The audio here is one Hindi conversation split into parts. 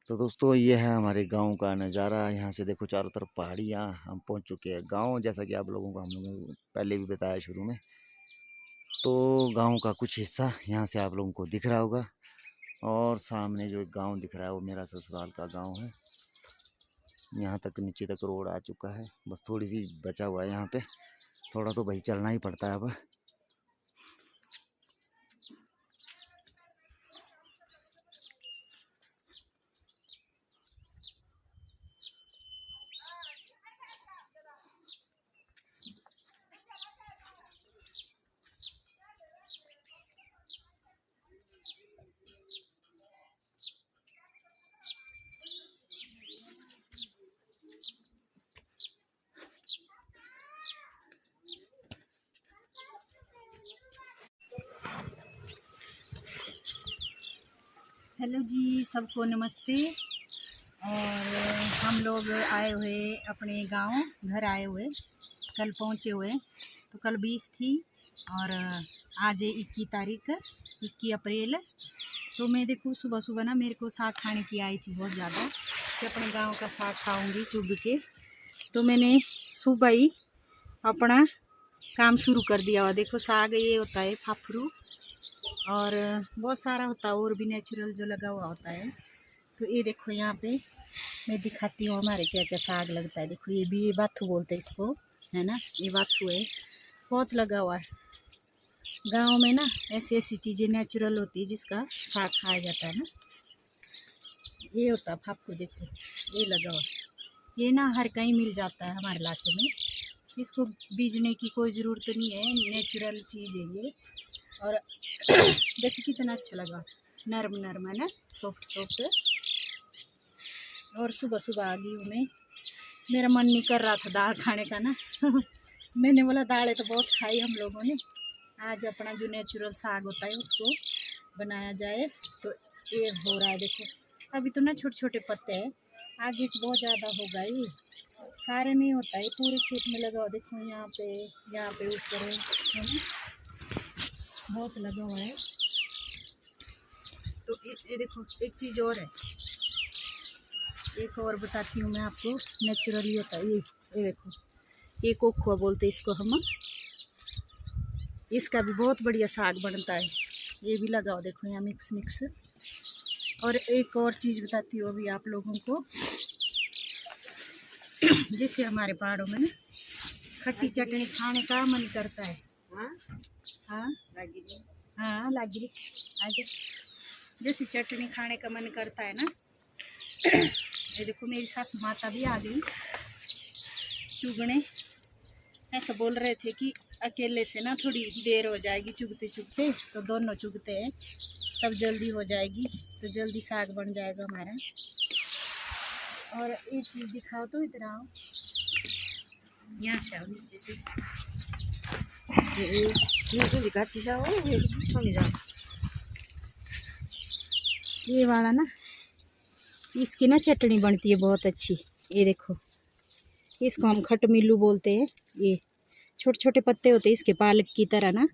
तो दोस्तों ये है हमारे गांव का नज़ारा। यहाँ से देखो चारों तरफ पहाड़ियाँ। हम पहुँच चुके हैं गांव, जैसा कि आप लोगों को हम लोगों ने पहले भी बताया शुरू में। तो गांव का कुछ हिस्सा यहाँ से आप लोगों को दिख रहा होगा। और सामने जो एक गांव दिख रहा है वो मेरा ससुराल का गांव है। यहाँ तक नीचे तक रोड आ चुका है, बस थोड़ी सी बचा हुआ है यहाँ पे। थोड़ा तो भाई चलना ही पड़ता है अब। हेलो जी, सबको नमस्ते। और हम लोग आए हुए अपने गांव, घर आए हुए, कल पहुंचे हुए। तो कल 20 थी और आज है 21 तारीख, 21 अप्रैल। तो मैं देखूँ सुबह सुबह ना मेरे को साग खाने की आई थी बहुत ज़्यादा कि अपने गांव का साग खाऊंगी चुभ के। तो मैंने सुबह ही अपना काम शुरू कर दिया हुआ। देखो साग ये होता है फाफरू, और बहुत सारा होता है और भी नेचुरल जो लगा हुआ होता है। तो ये देखो यहाँ पे मैं दिखाती हूँ हमारे क्या क्या साग लगता है। देखो ये भी, ये बाथू बोलते हैं इसको, है ना, ये बाथू है, बहुत लगा हुआ है। गांव में ना ऐसी ऐसी चीज़ें नेचुरल होती है जिसका साग खाया जाता है ना। ये होता है फाफू, देखो ये लगा हुआ है। ये ना हर कहीं मिल जाता है हमारे इलाके में, इसको बीजने की कोई ज़रूरत नहीं है, नेचुरल चीज़ है ये। और देखो कितना अच्छा लगा, नरम नरम है ना, सॉफ्ट सॉफ्ट। और सुबह सुबह आ गई हूँ मैं, मेरा मन नहीं कर रहा था दाल खाने का ना मैंने बोला दालें तो बहुत खाई हम लोगों ने, आज अपना जो नेचुरल साग होता है उसको बनाया जाए। तो ये हो रहा है देखो, अभी तो ना छोटे छोटे पत्ते हैं, आगे तो बहुत ज़्यादा होगा। ये सारे में होता है, पूरे खेत में लगा हुआ। देखो यहाँ पे ऊपर है ना, बहुत लगा हुआ है। तो ये देखो एक चीज़ और है, एक और बताती हूँ मैं आपको, नेचुरली होता है ये देखो, ये कोखुआ बोलते हैं इसको हम, इसका भी बहुत बढ़िया साग बनता है। ये भी लगाओ देखो यहाँ मिक्स मिक्स। और एक और चीज़ बताती हूँ अभी आप लोगों को, जैसे हमारे पहाड़ों में ना खट्टी चटनी खाने का मन करता है। हाँ हाँ हाँ लागिरी, आजा, जैसे चटनी खाने का मन करता है ना। ये देखो मेरी सासू माता भी आ गई चुगने। ऐसा बोल रहे थे कि अकेले से ना थोड़ी देर हो जाएगी चुगते चुगते, तो दोनों चुगते हैं तब जल्दी हो जाएगी, तो जल्दी साग बन जाएगा हमारा। और एक चीज़ दिखाओ तो, इधर आओ, यहाँ से आओ नीचे से। ये वाला ना, इसकी ना चटनी बनती है बहुत अच्छी। ये देखो, इसको हम खटमिल्लू बोलते हैं। ये छोटे छोटे पत्ते होते हैं इसके, पालक की तरह ना,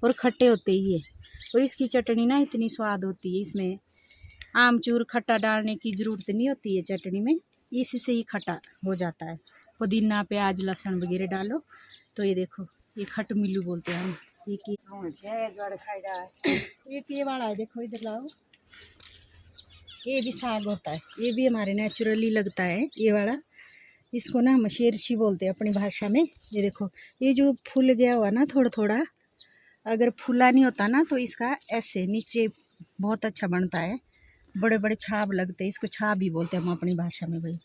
और खट्टे होते ही ये। और इसकी चटनी ना इतनी स्वाद होती है, इसमें आमचूर खट्टा डालने की ज़रूरत नहीं होती है चटनी में, इससे ही खट्टा हो जाता है। पुदीना प्याज लहसुन वगैरह डालो। तो ये देखो ये खटमिल्लू बोलते हैं हम। एक ये वाला है, देखो इधर लाओ, ये भी साग होता है, ये भी हमारे नेचुरली लगता है ये वाला। इसको ना हम शेरशी बोलते हैं अपनी भाषा में। ये देखो ये जो फूल गया हुआ ना थोड़ा थोड़ा, अगर फूला नहीं होता ना तो इसका ऐसे नीचे बहुत अच्छा बनता है, बड़े बड़े छाप लगते हैं, इसको छाप भी बोलते हैं हम अपनी भाषा में, भाई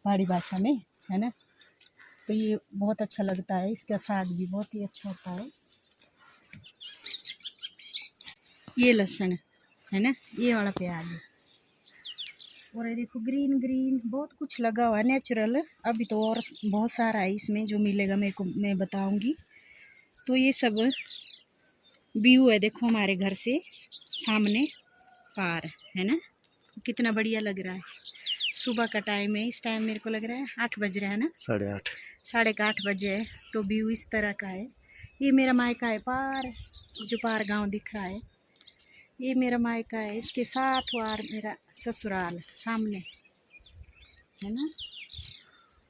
पहाड़ी भाषा में, है ना। तो ये बहुत अच्छा लगता है, इसका साग भी बहुत ही अच्छा होता है। ये लहसुन है ना, ये वाला प्याज है। और ये देखो ग्रीन ग्रीन बहुत कुछ लगा हुआ है नेचुरल। अभी तो और बहुत सारा है इसमें जो मिलेगा मेरे को, मैं बताऊंगी। तो ये सब व्यू है देखो हमारे घर से सामने पार, है ना, कितना बढ़िया लग रहा है। सुबह का टाइम है, इस टाइम मेरे को लग रहा है 8 बज रहा है ना, 8:30, साढ़े 8 बजे है। तो व्यू इस तरह का है। ये मेरा मायका है पार, जो पार गांव दिख रहा है, ये मेरा मायका है, इसके साथ वार मेरा ससुराल सामने है ना।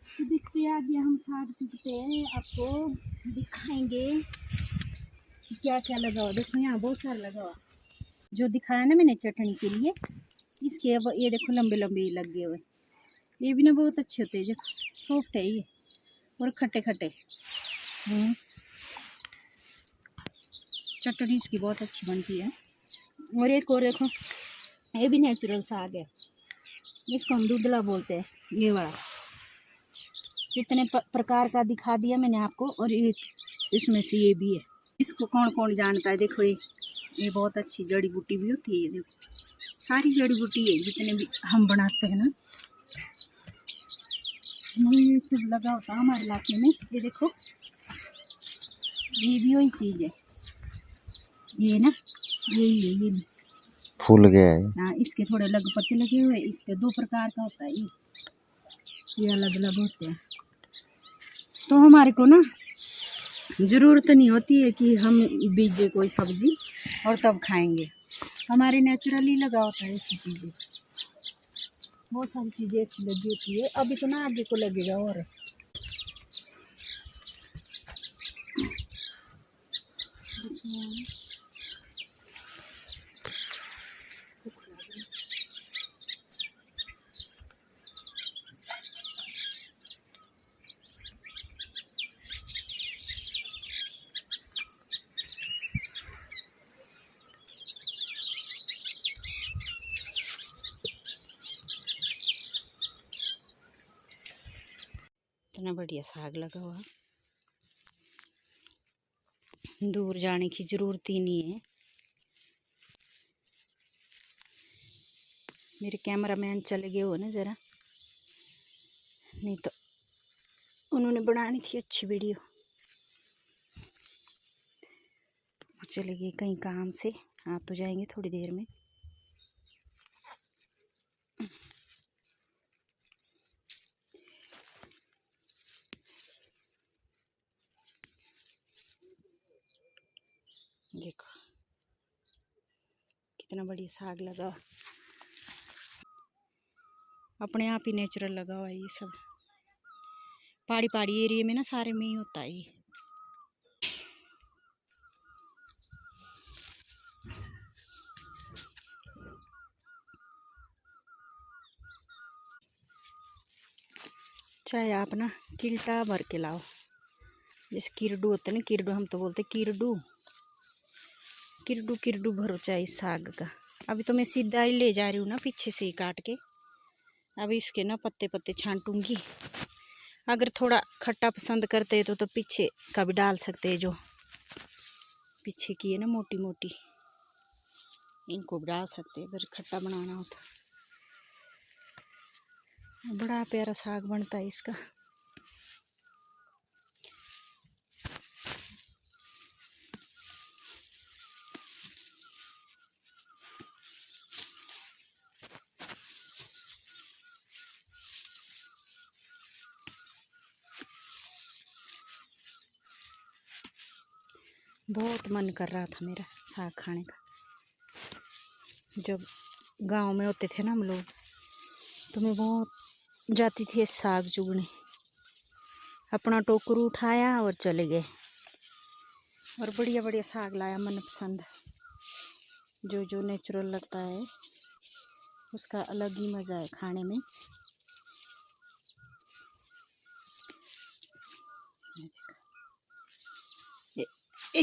तो देखते आगे हम साग चुगते हैं, आपको दिखाएंगे कि क्या क्या लगा हुआ। देखो यहाँ बहुत सारा लगा हुआ, जो दिखाया ना मैंने चटनी के लिए, इसके अब ये देखो लंबे लंबे लगे हुए, ये भी ना बहुत अच्छे होते हैं, जो सॉफ्ट है ये और खट्टे खट्टे। चटनी इसकी बहुत अच्छी बनती है। और एक और देखो, ये भी नेचुरल साग है, इसको हम दूधला बोलते हैं, ये वाला। कितने प्रकार का दिखा दिया मैंने आपको, और एक इसमें से ये भी है। इसको कौन कौन जानता है। देखो ये बहुत अच्छी जड़ी बूटी भी होती है। ये देखो सारी जड़ी बूटी है जितने भी हम बनाते हैं ना, ये सब लगा होता है हमारे इलाके में। ये देखो ये भी वही चीज़ है, ये ना यही है, ये भी फूल गया है। हाँ, इसके थोड़े अलग पत्ते लगे हुए, इसके दो प्रकार का होता है, ये अलग अलग होते हैं। तो हमारे को ना ज़रूरत नहीं होती है कि हम बीजे कोई सब्ज़ी और तब खाएंगे, हमारे नेचुरली लगा होता है ऐसी चीज़ें। बहुत सारी चीज़ें ऐसी लगी होती है, अभी तो ना आगे को लगेगा। और इतना बढ़िया साग लगा हुआ, दूर जाने की ज़रूरत ही नहीं है। मेरे कैमरामैन चले गए हो ना ज़रा, नहीं तो उन्होंने बनानी थी अच्छी वीडियो, वो चले गए कहीं काम से, आ तो जाएंगे थोड़ी देर में। देखो कितना बढ़िया साग लगा, अपने आप ही नेचुरल लगा हुआ है। ये सब पहाड़ी पहाड़ी एरिया में ना सारे में ही होता है ये। चाहे आप ना किल्टा भर के लाओ, जैसे किरडू होता है ना, किरडू हम तो बोलते किरडू, किरडू किरडू भरो चाहे इस साग का। अभी तो मैं सीधा ही ले जा रही हूँ ना, पीछे से ही काट के। अभी इसके ना पत्ते पत्ते छांटूंगी, अगर थोड़ा खट्टा पसंद करते हैं तो पीछे का भी डाल सकते हैं, जो पीछे की है ना मोटी मोटी, इनको भी डाल सकते हैं अगर खट्टा बनाना हो तो। बड़ा प्यारा साग बनता है इसका। बहुत मन कर रहा था मेरा साग खाने का। जब गांव में होते थे ना हम लोग, तो मैं बहुत जाती थी साग चुगने, अपना टोकरू उठाया और चले गए, और बढ़िया बढ़िया साग लाया मनपसंद। जो नेचुरल लगता है उसका अलग ही मज़ा है खाने में। ये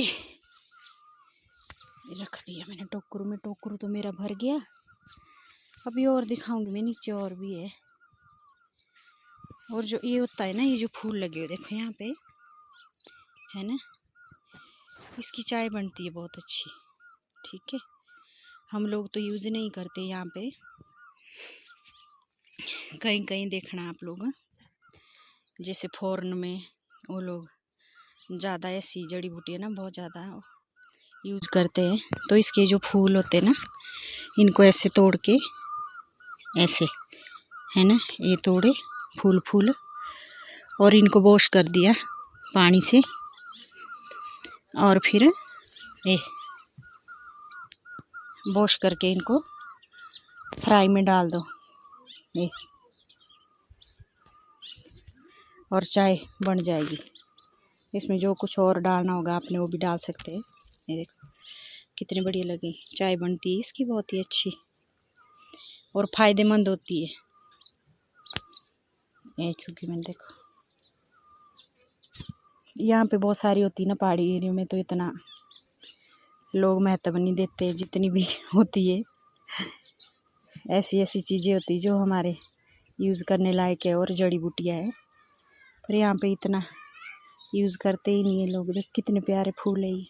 रख दिया मैंने टोकरू में, टोकरू तो मेरा भर गया। अभी और दिखाऊंगी मैं, नीचे और भी है। और जो ये होता है ना, ये जो फूल लगे हुए देखो यहाँ पे है ना, इसकी चाय बनती है बहुत अच्छी। ठीक है, हम लोग तो यूज़ नहीं करते यहाँ पे, कहीं कहीं देखना आप लोग, जैसे फॉरेन में वो लोग ज़्यादा ऐसी जड़ी बूटियाँ ना बहुत ज़्यादा यूज़ करते हैं। तो इसके जो फूल होते हैं ना, इनको ऐसे तोड़ के, ऐसे है ना, ये तोड़े फूल और इनको वॉश कर दिया पानी से, और फिर ये वॉश करके इनको फ्राई में डाल दो ये, और चाय बन जाएगी। इसमें जो कुछ और डालना होगा आपने वो भी डाल सकते हैं। ये देखो कितनी बढ़िया लगी चाय बनती है इसकी, बहुत ही अच्छी और फ़ायदेमंद होती है ये। चूँकि मैंने देखो यहाँ पे बहुत सारी होती है ना, पहाड़ी एरिया में तो इतना लोग महत्व नहीं देते, जितनी भी होती है ऐसी ऐसी चीज़ें होती है जो हमारे यूज़ करने लायक है और जड़ी बूटियाँ है, पर यहाँ पे इतना यूज़ करते ही नहीं है लोग। देख कितने प्यारे फूल है ये।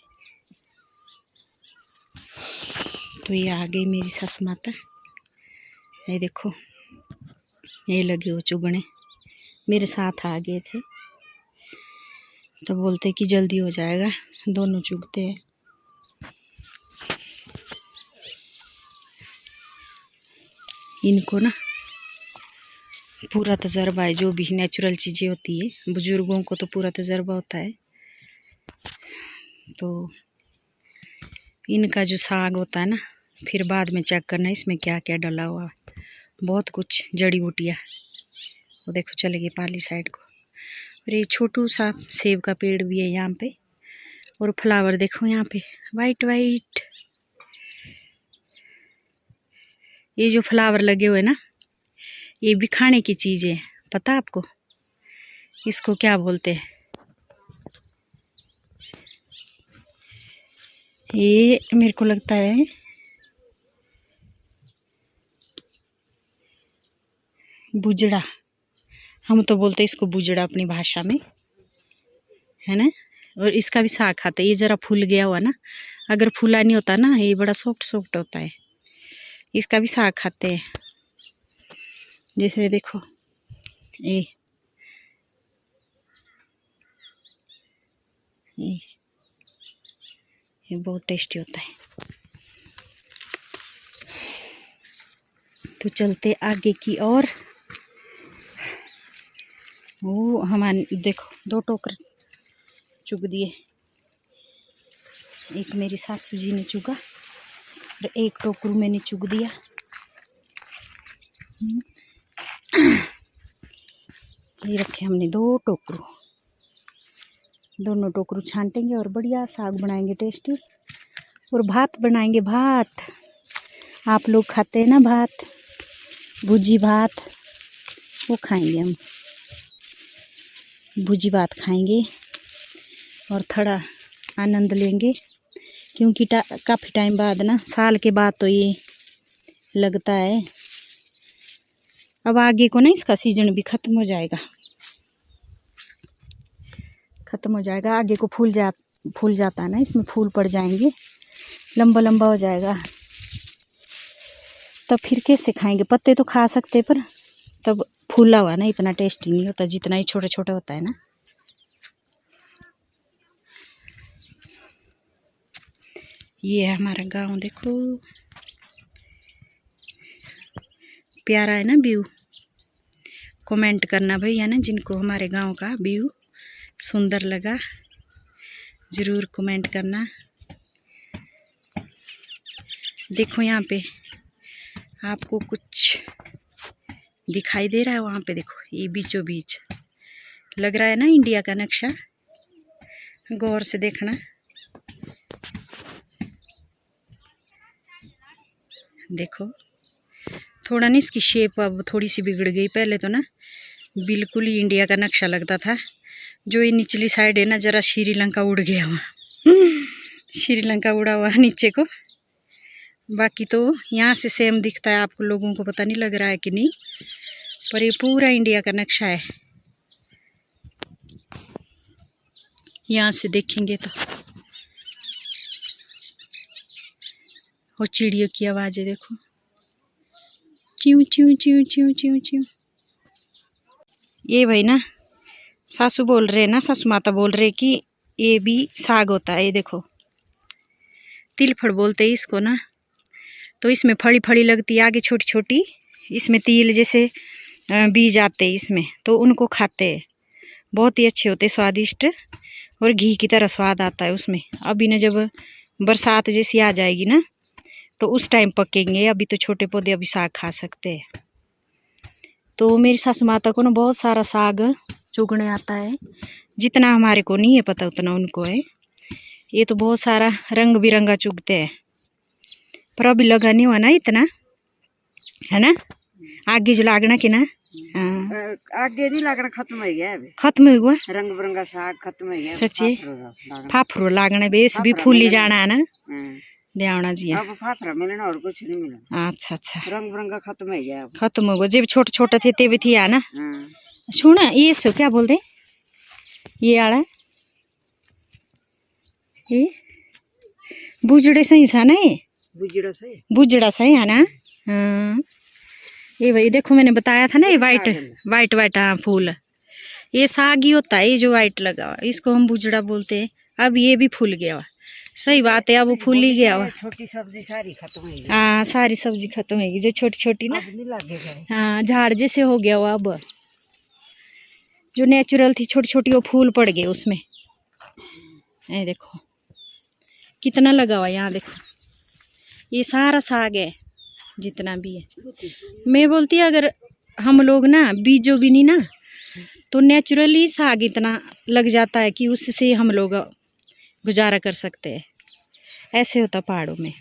तो ये आ गई मेरी सासू माता, ये देखो ये लगे हो चुगने, मेरे साथ आ गए थे तो बोलते कि जल्दी हो जाएगा, दोनों चुगते हैं। इनको ना पूरा तजर्बा है, जो भी नेचुरल चीज़ें होती है बुजुर्गों को तो पूरा तजर्बा होता है। तो इनका जो साग होता है ना, फिर बाद में चेक करना इसमें क्या क्या डला हुआ है, बहुत कुछ जड़ी बूटियाँ। वो देखो चले गए पाली साइड को। और ये छोटू सा सेब का पेड़ भी है यहाँ पे, और फ्लावर देखो यहाँ पे वाइट वाइट। ये जो फ्लावर लगे हुए ना, ये भी खाने की चीज़ है, पता आपको इसको क्या बोलते हैं? ये मेरे को लगता है बुजड़ा, हम तो बोलते हैं इसको बुजड़ा अपनी भाषा में, है ना। और इसका भी साग खाते हैं। ये ज़रा फूल गया हुआ ना, अगर फूला नहीं होता ना, ये बड़ा सॉफ्ट सॉफ्ट होता है, इसका भी साग खाते हैं। जैसे देखो ये बहुत टेस्टी होता है। तो चलते आगे की ओर। वो हमारे देखो 2 टोकर चुग दिए, एक मेरी सासू जी ने चुगा और एक टोकरू मैंने चुग दिया। ये रखे हमने 2 टोकरू, दोनों टोकरू छांटेंगे और बढ़िया साग बनाएंगे टेस्टी, और भात बनाएंगे। भात आप लोग खाते हैं ना, भात भुजी भात, वो खाएंगे हम, भुजी भात खाएंगे और थोड़ा आनंद लेंगे, क्योंकि काफ़ी टाइम बाद ना, साल के बाद तो ये लगता है। अब आगे को ना इसका सीजन भी ख़त्म हो जाएगा, आगे को फूल जाता है ना, इसमें फूल पड़ जाएंगे, लंबा लंबा हो जाएगा, तब फिर कैसे खाएंगे। पत्ते तो खा सकते, पर तब फूला हुआ ना इतना टेस्टी नहीं होता जितना ही छोटा छोटा होता है ना। ये है हमारा गांव, देखो प्यारा है ना व्यू। कमेंट करना भैया ना, जिनको हमारे गांव का व्यू सुंदर लगा, ज़रूर कमेंट करना। देखो यहाँ पे आपको कुछ दिखाई दे रहा है, वहाँ पे देखो ये बीचों बीच लग रहा है ना इंडिया का नक्शा, गौर से देखना। देखो थोड़ा ना इसकी शेप अब थोड़ी सी बिगड़ गई, पहले तो ना बिल्कुल ही इंडिया का नक्शा लगता था। जो ये निचली साइड है ना, ज़रा श्रीलंका उड़ गया हुआ श्रीलंका उड़ा हुआ नीचे को। बाकी तो यहाँ से सेम दिखता है, आपको लोगों को पता नहीं लग रहा है कि नहीं, पर ये पूरा इंडिया का नक्शा है। यहाँ से देखेंगे तो वो चिड़ियों की आवाज़ें देखो, च्यूं च्यूं च्यूं च्यूं च्यूं च्यूं। ये भाई ना सासू बोल रहे हैं ना, सासू माता बोल रहे कि ये भी साग होता है। ये देखो तिलफड़ बोलते हैं इसको ना, तो इसमें फड़ी फड़ी लगती है आगे छोटी छोटी, इसमें तिल जैसे बीज आते हैं इसमें, तो उनको खाते हैं, बहुत ही अच्छे होते, स्वादिष्ट और घी की तरह स्वाद आता है उसमें। अभी ना जब बरसात जैसी आ जाएगी ना, तो उस टाइम पकेंगे। अभी तो छोटे पौधे अभी साग खा सकते हैं। तो मेरी सासू माता को ना बहुत सारा साग चुगने आता है, जितना हमारे को नहीं है पता उतना उनको है। ये तो बहुत सारा रंग बिरंगा चुगते हैं, पर अभी लगा नहीं हुआ ना इतना, है ना। आगे जो लागना कि ना, आगे नहीं लागना, खत्म हो गया अभी, खत्म हो गया रंग बिरंगा साग खत्म हो गया। सच्ची फाफरो लागना बेस भी फूली जाना है ना, ध्यान जी। अब फाफरा मिलना और कुछ नहीं मिलना। अच्छा अच्छा, रंग बिरंगा खत्म हो गया, खत्म हो गया। जब छोटे छोटे थे ते भी थी ना। हाँ। सुना ये सो क्या बोलते, ये आड़ा ये बुजड़े सही था ना, ये बुजड़ा सही है ना। हाँ ये भाई देखो मैंने बताया था ना, ये वाइट वाइट वाइट हाँ फूल, ये साग ही होता है। ये जो वाइट लगा हुआ इसको हम बुजड़ा बोलते हैं। अब ये भी फूल गया हुआ, सही बात है, अब वो फूल ही गया हुआ। छोटी सब्जी सारी खत्म हो गई। हाँ सारी सब्जी खत्म होगी, जो छोटी छोटी ना, हाँ झाड़ जैसे हो गया हुआ। अब जो नेचुरल थी छोटी छोटी वो फूल पड़ गए उसमें। ये देखो कितना लगा हुआ, यहाँ देखो ये सारा साग है जितना भी है। मैं बोलती अगर हम लोग ना बीजो भी नहीं ना, तो नेचुरली साग इतना लग जाता है कि उससे हम लोग गुजारा कर सकते हैं। ऐसे होता पहाड़ों में।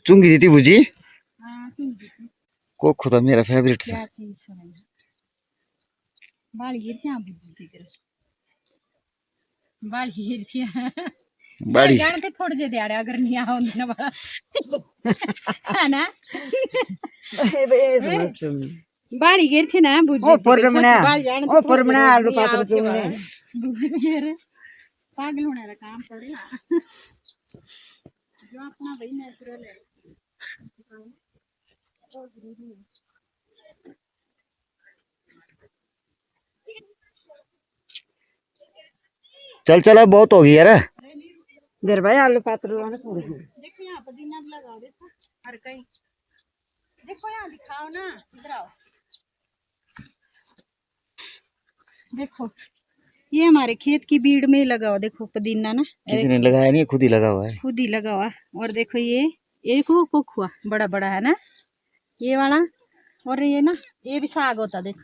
चुंगी दी थी भुजी को खुदा मेरा फेवरेट सा बाली जानते थोड़े से दिहाड़े अगर नहीं आओ ना बड़ा है ना। बाली गिर थी ना बुझी, ओ परमना आलू पात्र चुगने बुझी फिर पागल होने का काम करे जो अपना भाई नेचुरल है। चल चल अब बहुत हो गई यार। देर भाई आलू पात्र देखो यहाँ पुदीना भी लगाओ, देखो हर कहीं देखो, यहाँ दिखाओ ना, इधर आओ देखो। ये हमारे खेत की बीड़ में लगा हुआ, देखो पुदीना ना, किसी ने लगाया नहीं, खुद ही लगा हुआ है, खुद ही लगा हुआ। और देखो ये कोखुआ बड़ा बड़ा है ना, ये वाला। और ये ना ये भी साग होता, देखो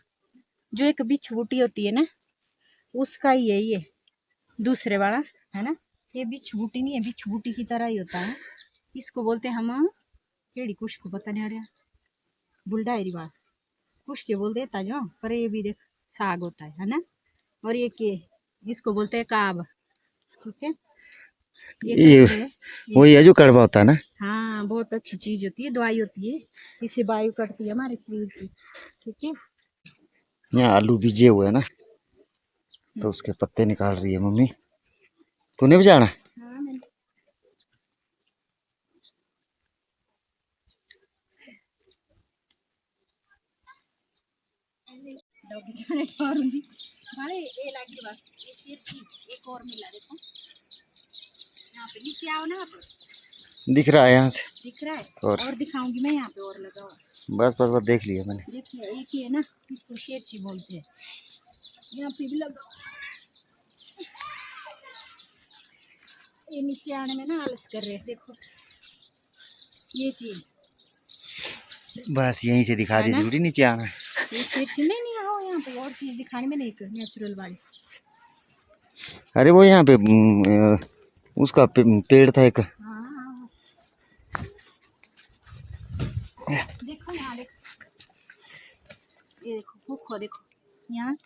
जो एक बिच्छू बूटी होती है ना, उसका ही है ये दूसरे वाला, है ना। ये बिच्छू बूटी नहीं है, बिच्छू बूटी की तरह ही होता है। इसको बोलते हैं हम केड़ी, कुछ को पता नहीं आ रहा, बुलडायरी वाला कुछ के बोल देता जो, पर ये भी देख साग होता है ना। और ये के इसको बोलते हैं काब, ठीक है। ये वही है जो कड़वा होता है ना। हाँ बहुत अच्छी चीज होती है, दवाई होती है, इससे वायु कटती है हमारे शरीर की, ठीक है। यहाँ आलू बीजे हुए है ना, तो उसके पत्ते निकाल रही है मम्मी। तूने भी जाना? हाँ मैंने ये लागी बस, ये शीर्षी एक और मिला, देखो यहाँ पे नीचे आओ ना, आप दिख रहा है यहाँ से, दिख रहा है। और दिखाऊंगी मैं, यहाँ पे और लगा हुआ, बस देख लिया मैंने। देखिए एक ही है ना, इसको शीर्षी बोलते हैं। यहाँ पे भी लगा, ये नीचे आने में ना आलस कर रहे, देखो ये चीज बस यहीं से दिखा दी, जरूरी नीचे आना। ये शीर्षी नहीं आओ यहाँ पे और चीज दिखाने में, नहीं एक नेचुरल वाली। अरे वो यहाँ पे उसका पेड़ था एक। हाँ देखो यहाँ, देखो ये देखो खोखो, देखो यहाँ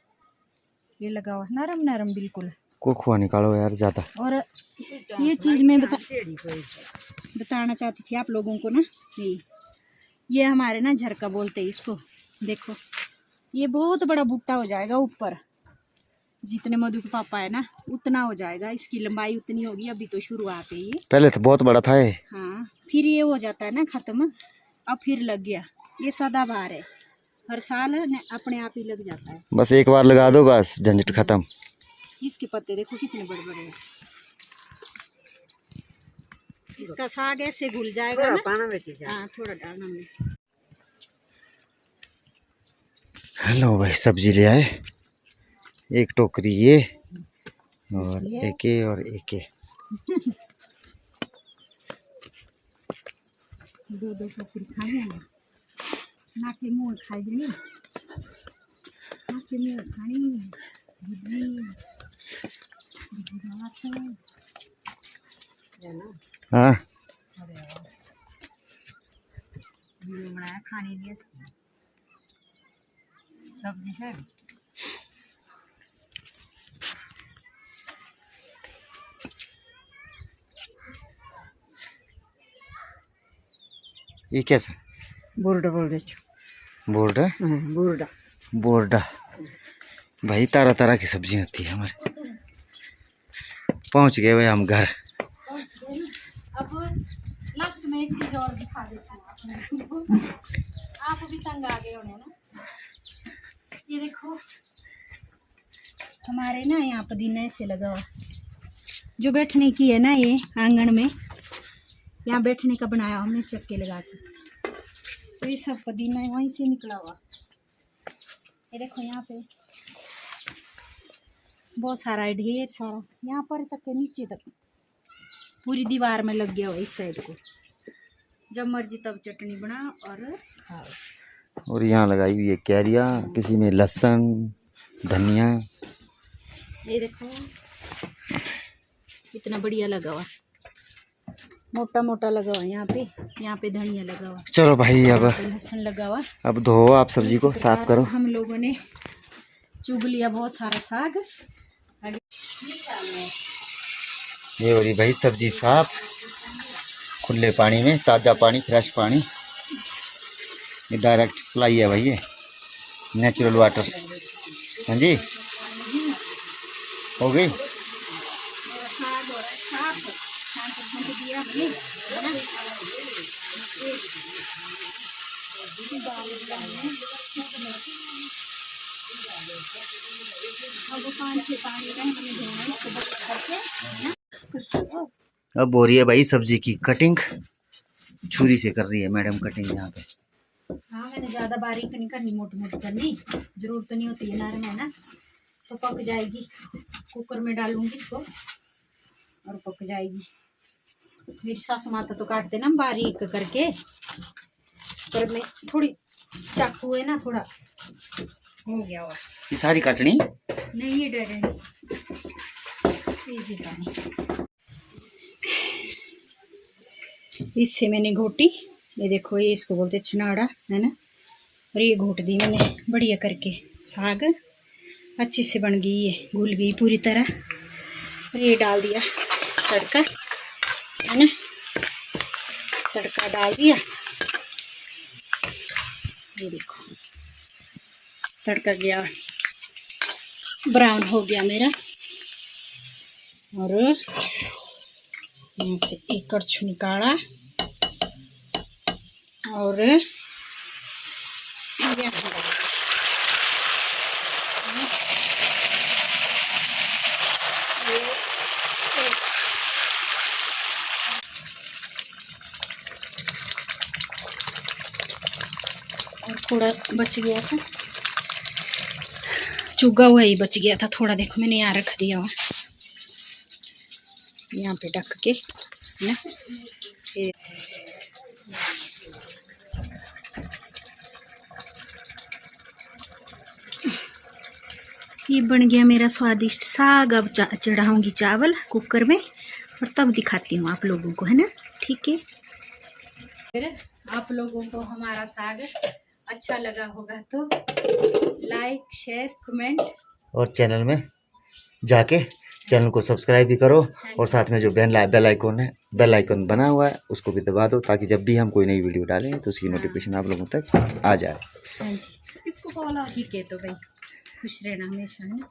ये लगा हुआ नरम नरम बिल्कुल। कोखुआ निकालो यार ज्यादा। और ये चीज मैं बताना चाहती थी आप लोगों को ना, ये हमारे ना झरका बोलते हैं इसको। देखो ये बहुत बड़ा बूटा हो जाएगा ऊपर, जितने मधु के पापा है ना उतना हो जाएगा, इसकी लंबाई उतनी होगी। अभी तो शुरुआत है ये। पहले तो बहुत बड़ा था ये। हाँ, फिर ये हो जाता है ना खत्म, अब फिर लग गया। ये सदाबहार है, हर साल अपने आप ही लग जाता है। बस एक बार लगा दो, बस झंझट खत्म। इसके पत्ते देखो कितने बड़े बड़े हैं। इसका साग ऐसे घुल जाएगा ना। हाँ, थोड़ा डालना में। हेलो भाई, सब्जी ले आए। एक टोकरी ये और एक ये और एक ये। दो टोकरी खाएंगे ना, ना के मुँह खाएंगे, ना के मुँह खाएंगे। हाँ, खाने दिए सब्जी से ये कैसा? बोर्डा बोल दे। बोर्डा। बोर्डा बोर्डा भाई, तरह तरह की सब्जी होती है हमारे। पहुंच गए भाई हम घर। अब लास्ट में एक चीज और दिखा देती हूँ आप भी तंग आ गए होने ना। ये देखो हमारे ना यहाँ पुदीना ऐसे लगा हुआ, जो बैठने की है ना, ये आंगन में यहाँ बैठने का बनाया हमने चक्के लगा के। तो ये सब पुदीना वहीं से निकला हुआ। ये देखो यहाँ पे बहुत सारा है, ढेर सारा, यहाँ पर तक के नीचे तक पूरी दीवार में लग गया हुआ इस साइड को। जब मर्जी तब चटनी बनाओ और खाओ। और यहाँ लगाई हुई है कैरिया, किसी में लहसुन, धनिया। ये देखो कितना बढ़िया लगा हुआ, मोटा मोटा लगा हुआ। यहाँ पे धनिया लगा हुआ। चलो भाई, अब लहसुन लगा हुआ। अब धो आप सब्जी को, साफ करो। हम लोगों ने चुग लिया बहुत सारा साग। ये हो रही भाई सब्जी साफ, खुले पानी में, ताज़ा पानी, फ्रेश पानी। ये डायरेक्ट सप्लाई है भाई, ये नेचुरल वाटर। हाँ जी, हो गई। अब हो रही है भाई सब्जी की कटिंग, छुरी से कर रही है मैडम कटिंग यहाँ पे। हाँ, मैंने ज़्यादा बारीक नहीं करनी, मोटी मोटी करनी, जरूरत तो नहीं होती है, नरम है ना तो पक जाएगी। कुकर में डालूंगी इसको और पक जाएगी। मेरी सासू माता तो काटते ना बारीक करके, पर मैं थोड़ी चाकू है ना, थोड़ा हो गया हुआ। ये सारी काटनी नहीं, ये डरे इजी पानी। इससे मैंने घोटी, ये देखो, ये इसको बोलते छनाड़ा है ना, और ये घोट दी मैंने बढ़िया करके। साग अच्छे से बन गई, ये घुल गई पूरी तरह। और ये डाल दिया तड़का है ना, तड़का डाल दिया। ये देखो तड़का गया ब्राउन हो गया मेरा। और यहाँ से एक कड़छू निकाला और थोड़ा बच गया था, चुगा हुआ ही बच गया था थोड़ा। देखो मैंने यहाँ रख दिया हुआ, यहाँ पे ढक के है ना। ये बन गया मेरा स्वादिष्ट साग। अब चढ़ाऊंगी चावल कुकर में और तब दिखाती हूँ आप लोगों को, है ना। ठीक है, फिर आप लोगों को हमारा साग अच्छा लगा होगा तो लाइक, शेयर, कमेंट और चैनल में जाके चैनल को सब्सक्राइब भी करो। और साथ में जो बेल आइकन बना हुआ है उसको भी दबा दो, ताकि जब भी हम कोई नई वीडियो डालें तो उसकी नोटिफिकेशन आप लोगों तक आ जाए। हाँ जी, किसको बोला? ठीक है, तो भाई खुश रहना हमेशा, है ना।